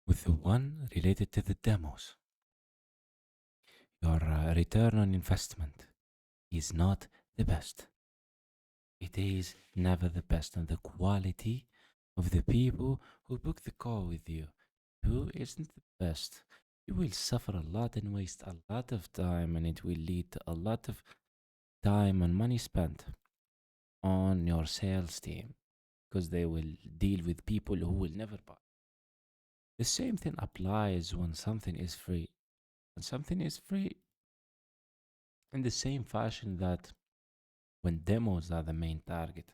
with the one related to the demos. Your return on investment is not the best. It is never the best, and the quality of the people who book the call with you, who isn't the best, you will suffer a lot and waste a lot of time, and it will lead to a lot of time and money spent on your sales team because they will deal with people who will never buy. The same thing applies when something is free. When something is free, in the same fashion that when demos are the main target,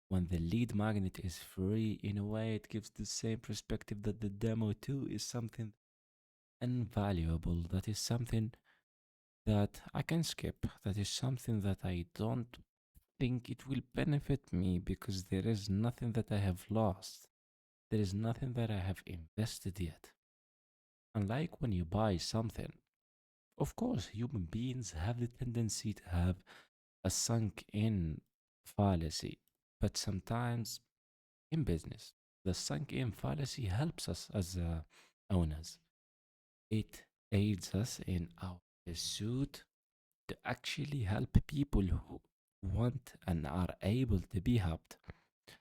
when the lead magnet is free, in a way, it gives the same perspective that the demo too is something invaluable, that is something that I can skip, that is something that I don't think it will benefit me because there is nothing that I have lost. There is nothing that I have invested yet. Unlike when you buy something, of course, human beings have the tendency to have a sunk in fallacy, but sometimes in business, the sunk in fallacy helps us as owners. It aids us in our pursuit to actually help people who want and are able to be helped.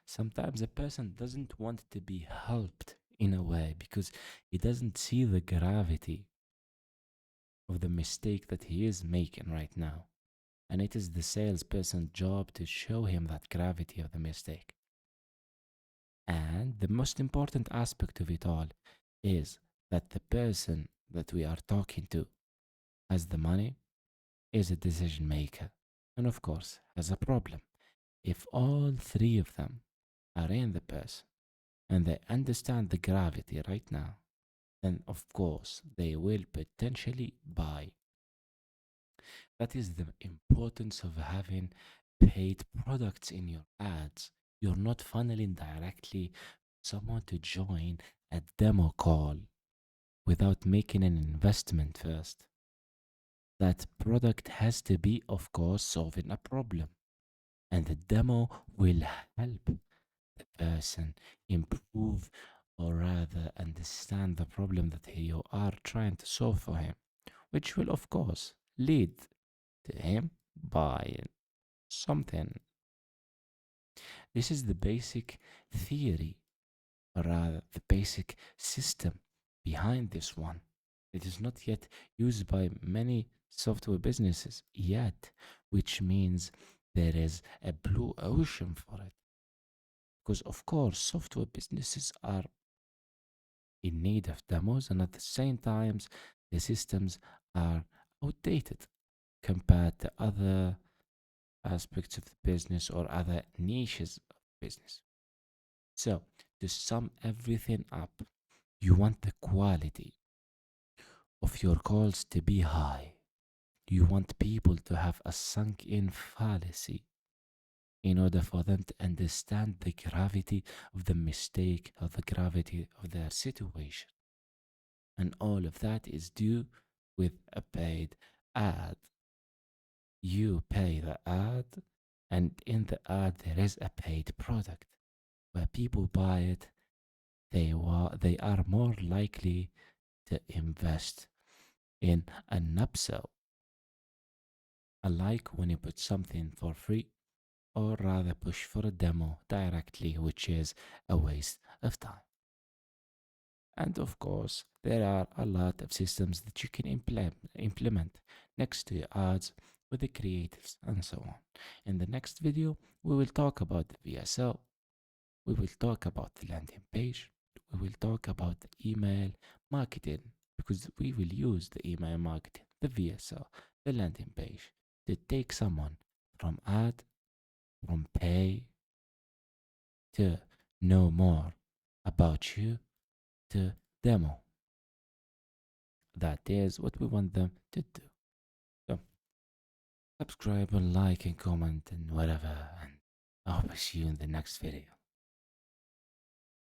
Sometimes a person doesn't want to be helped in a way because he doesn't see the gravity of the mistake that he is making right now. And it is the salesperson's job to show him that gravity of the mistake. And the most important aspect of it all is that the person that we are talking to has the money, is a decision maker, and of course has a problem. If all three of them are in the person and they understand the gravity right now, then of course they will potentially buy. That is the importance of having paid products in your ads. You're not funneling directly someone to join a demo call without making an investment first. That product has to be, of course, solving a problem. And the demo will help the person improve or rather understand the problem that you are trying to solve for him, which will, of course, lead to him buying something. This is the basic theory, or rather, the basic system behind this one. It is not yet used by many software businesses yet, which means there is a blue ocean for it. Because, of course, software businesses are in need of demos, and at the same time, the systems are outdated compared to other aspects of the business or other niches of business. So, to sum everything up, you want the quality of your calls to be high. You want people to have a sunk in fallacy in order for them to understand the gravity of the mistake or the gravity of their situation. And all of that is due with a paid ad. You pay the ad, and in the ad, there is a paid product. Where people buy it, they are more likely to invest in an upsell. Unlike when you put something for free, or rather push for a demo directly, which is a waste of time. And of course, there are a lot of systems that you can implement next to your ads with the creatives and so on. In the next video, we will talk about the VSL, we will talk about the landing page, we will talk about the email marketing because we will use the email marketing, the VSL, the landing page to take someone from ad, from pay to know more about you to demo. That is what we want them to do. So subscribe and like and comment and whatever, and I hope I see you in the next video.